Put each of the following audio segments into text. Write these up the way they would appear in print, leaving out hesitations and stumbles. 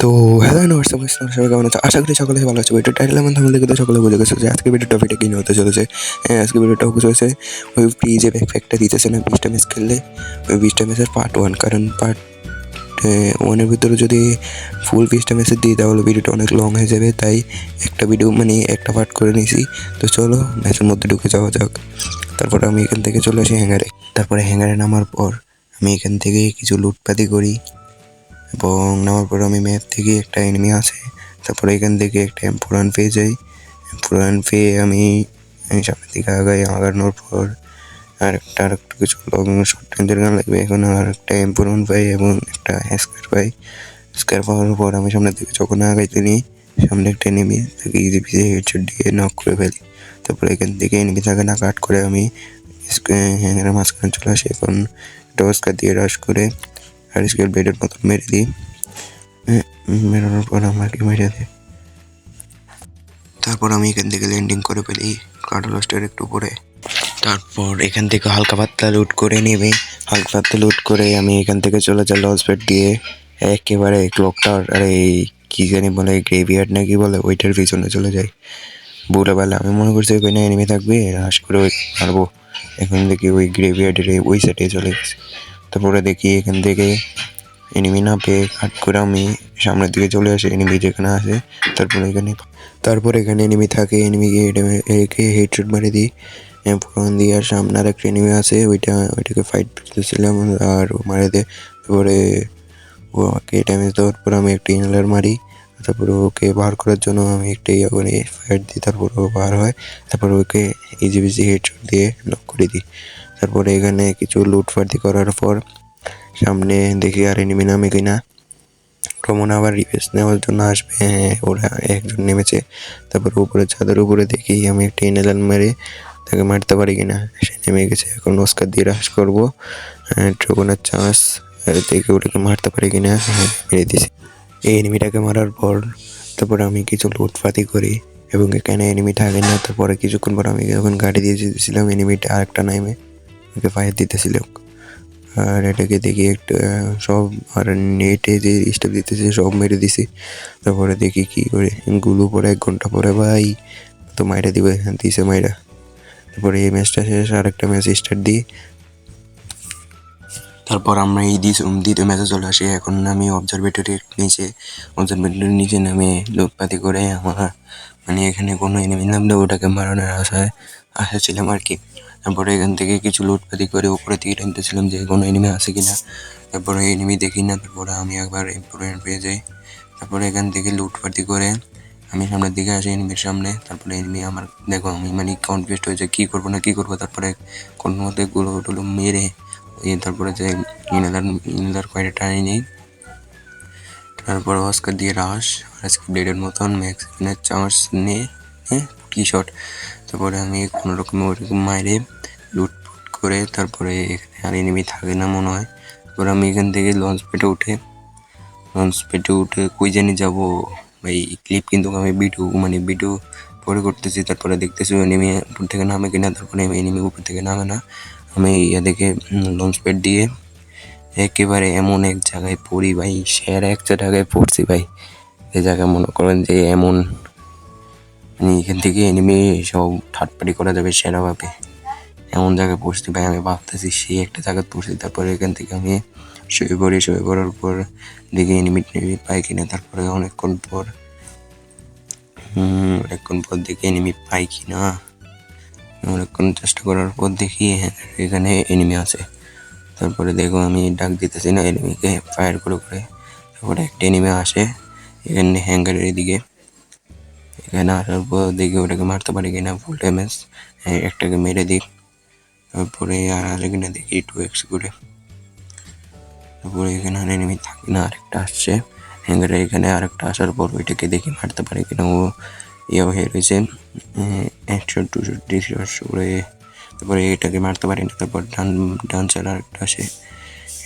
তো hello WhatsApp সবাই কেমন আছো? আশা করি সকলে ভালো আছে। ভিডিও টাইটেলের মধ্যে আমাদের কিন্তু সকলে বুঝে গেছে যে আজকে ভিডিও টপিকটা কি নিয়ে হতে চলেছে। আজকে ভিডিওটা ফোকাস হয়েছে ওই ফ্রি যে ব্যাকপ্যাকটা দিতেছে না 20টা ম্যাচ খেললে, ওই 20টা ম্যাচের পার্ট 1। কারণ পার্ট 1-এর ভিতরে যদি ফুল 20টা ম্যাচের দিই তাহলে ভিডিওটা অনেক লং হয়ে যাবে, তাই একটা ভিডিও মানে একটা পার্ট করে নিয়েছি। তো চলো ম্যাচের মধ্যে ঢুকে যাওয়া যাক। তারপরে আমি এখান থেকে চলে আসি হ্যাঙ্গারে। তারপরে হ্যাঙ্গারে নামার পর আমি এখান থেকে কিছু লুটপাতি করি এবং নামার পর আমি ম্যাপ থেকে একটা এনিমি আছে, তারপরে এখান থেকে একটা এম্পুরান পেয়ে যাই। এম্পুরান পেয়ে আমি সামনের দিকে আগানোর পর আরেকটু কিছু লং শর্ট রেঞ্জের গান লাগবে। এখন আর একটা এম্পুরান পাই এবং একটা স্কোয়ার পাই। স্কোয়ার পাওয়ার পর আমি সামনের দিকে যখন আগাইতে নিই, সামনে একটা এনিমি তাকে ইজি পিজি হেডশট দিয়ে নক করে ফেলি। তারপরে এখান থেকে এনিমি থাকে না কাট করে আমি হ্যাঙ্গারের মাঝখানে চলে আসি। এখন টস্কার দিয়ে রাশ করে আর স্কেল ব্লেডের মতন মেরে দিই। মেরানোর পর আমাকে মেরে দেয়। তারপর আমি এখান থেকে ল্যান্ডিং করে ফেলি কার্ডলস্টের একটু পরে। তারপর এখান থেকে হালকা পাতলা লুট করে নেবে। হালকা পাতলা লুট করে আমি এখান থেকে চলে যাই লঞ্চ প্যাড দিয়ে একেবারে ক্লক টাওয়ার, আরে কি জানি বলে গ্রেভিয়ার্ড নাকি বলে, ওইটার পিছনে চলে যাই। ভোরবেলা আমি মনে করছি ওখানে এনিমি থাকবে, রাশ করে মারবো। এখন দেখি ওই গ্রেভিয়ার্ডের ওই সাইডে চলে গেছে। তারপরে দেখি এখান থেকে এনিমি না পেয়ে কাট করে আমি সামনের দিকে চলে আসি এনিমি যেখানে আছে। তারপর এখানে এনিমি থাকে, এনিমিকে একে হেডশট মারি দিই ফোন দিয়ে। আর সামনে আর একটা এনিমি আছে, ওইটাকে ফাইট করতেছিলাম আর ও মারে দেয়। তারপরে ওকে ড্যামেজ দেওয়ার পর আমি একটা ইনহেলার মারি। তারপরে ওকে বার করার জন্য আমি একটা ইয়ে করে ফাইট দিই, তারপর ও বার হয়। তারপর ওকে ইজি বিজি হেডশট দিয়ে নক করে দিই। তারপরে এখানে কিছু লুটপাটি করার পর সামনে দেখি আর এনিমি নামে কিনা। মনে আবার রিভেঞ্জ নেওয়ার জন্য আসবে। হ্যাঁ, ওরা একজন নেমেছে। তারপর উপরে ছাদের উপরে দেখি আমি একটা ইনহেলার মেরে তাকে মারতে পারি কিনা। সে নেমে গেছে। এখন অস্কার দিয়ে রাশ করবো ড্রাগনের চান্স দেখে ওটাকে মারতে পারি কিনা। হ্যাঁ, মেরে দিছি। এই এনিমিটাকে মারার পর তারপর আমি কিছু লুটপাতি করি এবং এখানে এনিমি থাকে না। তারপরে কিছুক্ষণ পর আমি যখন গাড়ি দিয়ে যেতেছিলাম এনিমিটা আরেকটা নামে ওকে ফায়ার দিতেছিলাম। আর এটাকে দেখি একটা সব আর নেটে যে স্টেপ দিতেছে সব মেরে দিছি। তারপরে দেখি কি করে গুলো পরে 1 ঘন্টা পরে ভাই তো মাইরা দিবে দিছে মাইরা। তারপরে এই ম্যাচটা শেষ, আর একটা ম্যাচ স্টার্ট দিই। তারপর আমরা এই দ্বিতীয় ম্যাচে চলে আসি। এখন আমি অবজারভেটরির নিচে নামে লোকপাতি করে আমার মানে এখানে কোনো এনিমি নামলে ওটাকে মারানোর আশা ছিলাম আর কি। তারপরে এখান থেকে কিছু লুটপাতি করে উপরে থেকে টানতেছিলাম যে কোনো এনিমি আছে কিনা। তারপরে এনিমি দেখি না, তারপরে আমি একবার ইম্প্রুভমেন্ট পেয়ে যাই। তারপরে এখান থেকে লুটপাতি করে আমি সামনের দিকে আসি এনিমির সামনে। তারপরে এনিমি আমার দেখো আমি মানে কনফিউজড হয়ে যাই কী করবো না কী করবো। তারপরে কোনো মতে গুলো মেরে তারপরে যে ইনহেলার কয়েকটা টানি নেই। তারপর অস্কার দিয়ে রাশ আজকে ব্লেডের মতন ম্যাক্সিমানের চান্স নিয়ে কি শট। তারপরে আমি কোনো রকম ওইরকম মাইরে লুটপুট করে তারপরে এখানে আর এনিমি থাকে না মনে হয়। তারপর আমি এখান থেকে লঞ্চ পেটে উঠে কই জানি যাবো। এই ক্লিপ কিন্তু আমি ভিডিও পরে করতেছি। তারপরে দেখতেছি এনিমি উপর থেকে নামে কিনা। তারপরে এনিমি উপর থেকে নামে না। আমি দেখে লঞ্চ প্যাড দিয়ে একেবারে এমন এক জায়গায় পড়ি ভাই, সেরা একটা জায়গায় পড়ছি ভাই। এই জায়গায় মনে করেন যে এমন মানে এখান থেকে এনিমি সব ঠাটপাটি করা যাবে সেরাভাবে, এমন জায়গায় পড়ছি ভাই। আমি ভাবতেছি সেই একটা জায়গায় পড়ছি। তারপরে এখান থেকে আমি শুয়ে পড়ার পর দেখি এনিমি পাই কিনা। তারপরে অনেকক্ষণ পর দেখি এনিমি পাই কিনা। অনেকক্ষণ চেষ্টা করার পর দেখি এখানে এনিমি আছে। তারপরে দেখো আমি ডাক দিতেছি না এনিমিকে ফায়ার করে। তারপরে একটা এনিমি আসে এখানে হ্যাঙ্গারের দিকে। এখানে আসার পর দেখি ওটাকে মারতে পারি কিনা ফুল ড্যামেজ। একটাকে মেরে দিই। তারপরে আর আসে কিনা দেখি 2x করে। তারপরে এখানে আর এনিমি থাকে না, আরেকটা আসছে হ্যাঙ্গারে। এখানে আরেকটা আসার পর ওইটাকে দেখি মারতে পারি কিনা। ও হয়ে রয়েছে 100-200 করে। তারপরে এটাকে মারতে পারি না। তারপর ডান সাইড আরেকটা আসে,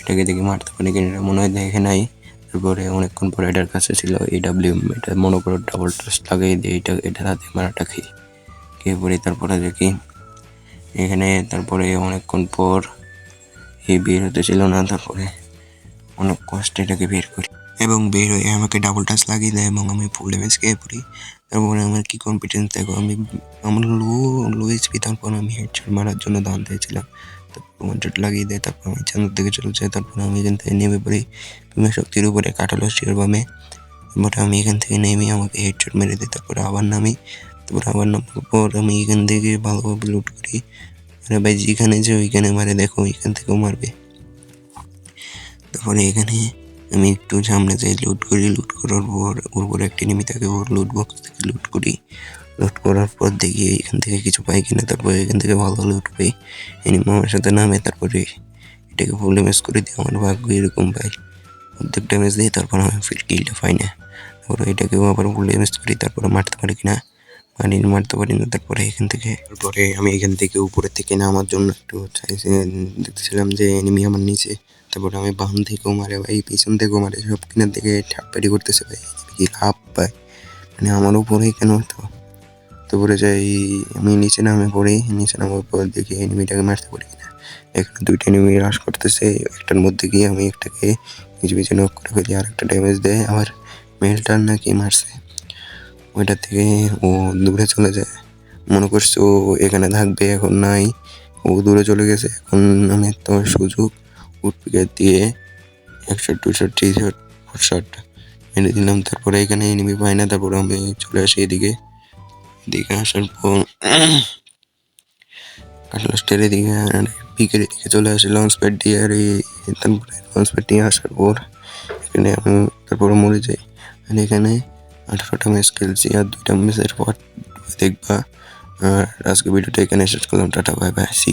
এটাকে দেখি মারতে পারি কিনা, মনে হয় দেখে নাই। তারপরে অনেকক্ষণ পরে এটার কাছে ছিল AWM, এটা মনে করো ডাবল টাচ লাগিয়ে দিয়ে এটা হাতে মারাটা খেয়ে পড়ি। তারপরে দেখি এখানে তারপরে অনেকক্ষণ পর বের হতে ছিল না। তারপরে অনেক কষ্টে এটাকে বের করি। এবং বের হয়ে আমাকে ডাবল টাচ লাগিয়ে দেয় এবং আমি ফুল ড্যামেজ খেয়ে পড়ি। তারপরে আমার কি কনফিডেন্স দেখো, আমার লো এইচপি, তারপর আমি হেডশট মারার জন্য দান দিয়েছিলাম, তারপর ওয়ান শট লাগিয়ে দেয়, তারপর আমি চাঁদের দিকে চলে যাই, তারপর আমি এখান থেকে নেমে পড়ি বিমা শক্তির উপরে কাটালো স্টিয়ার বামে। তারপরে আমি এখান থেকে নেমে আমাকে হেডশট মেরে দিই, তারপরে আবার নামি, তারপর আবার নামার পর আমি এখান থেকে ভালোভাবে লুট করি। আরে ভাই যেখানে যে ওইখানে মারে, দেখো এখান থেকেও মারবে। তারপরে এখানে আমি একটু সামনে যাই, লুট করি, লুট করার পর ওর উপরে একটি নেমে থাকে, ওর লুট বক্স থেকে লুট করি, লুট করার পর দেখি এখান থেকে কিছু পাই কিনা, তারপরে এখান থেকে ভালো লুট পাই, এনিমি আমার সাথে নামে, তারপরে এটাকে ফুল ড্যামেজ করে দিই। আমার ভাগ্য এরকম পাই, অর্ধেক ড্যামেজ দিই, তারপর আমি ফির কিলটা পাই না। তারপরে এটাকেও আবার ফুল ড্যামেজ করি, তারপরে মারতে পারি কিনা, মারতে পারি না। তারপরে আমি এখান থেকে উপরের থেকে নামার জন্য একটু চাইছি, দেখতেছিলাম যে এনিমি আমার নিচে, তারপরে আমি বাম থেকেও মারে ভাই, পিছন থেকেও মারে, সব কিনার দিকে ঠাপ্পারি করতেছে ভাই, কি লাভ পায় মানে আমার উপরে কেন। তারপরে যাই আমি নিচে নামে পড়ি, নিচে নামার পর দেখি এনিমিটাকে মারতে পারি কিনা। এখানে দুইটা এনিমি রাশ করতেছে, একটার মধ্যে গিয়ে আমি একটাকে কিছু কিছু নক করে ফেলি, আর একটা ড্যামেজ দেয়, আবার মেলটার নাকি মারছে, ওইটা থেকে ও দূরে চলে যায়, মনে করছে ও এখানে থাকবে, এখন নাই, ও দূরে চলে গেছে। এখন আমি তো সুযোগ উঠপিকে দিয়ে 100 200 300 400 মেরে দিলাম। তারপরে এখানে এনিমি পাই না, তারপরে আমি চলে আসি এদিকে আসার পর কাটলাস্টের এদিকে পিকের এদিকে চলে আসি লঞ্চ প্যাড দিয়ে, আর তারপরে লঞ্চ প্যাড দিয়ে আসার পর এখানে আমি তারপরে মরে যাই। আর এখানে 18টা ম্যাচ খেলছি, আর 2টা ম্যাচের পর দেখবা। আর আজকে ভিডিওটা এখানে শেষ করলাম, টাটা বাই বাই, সি।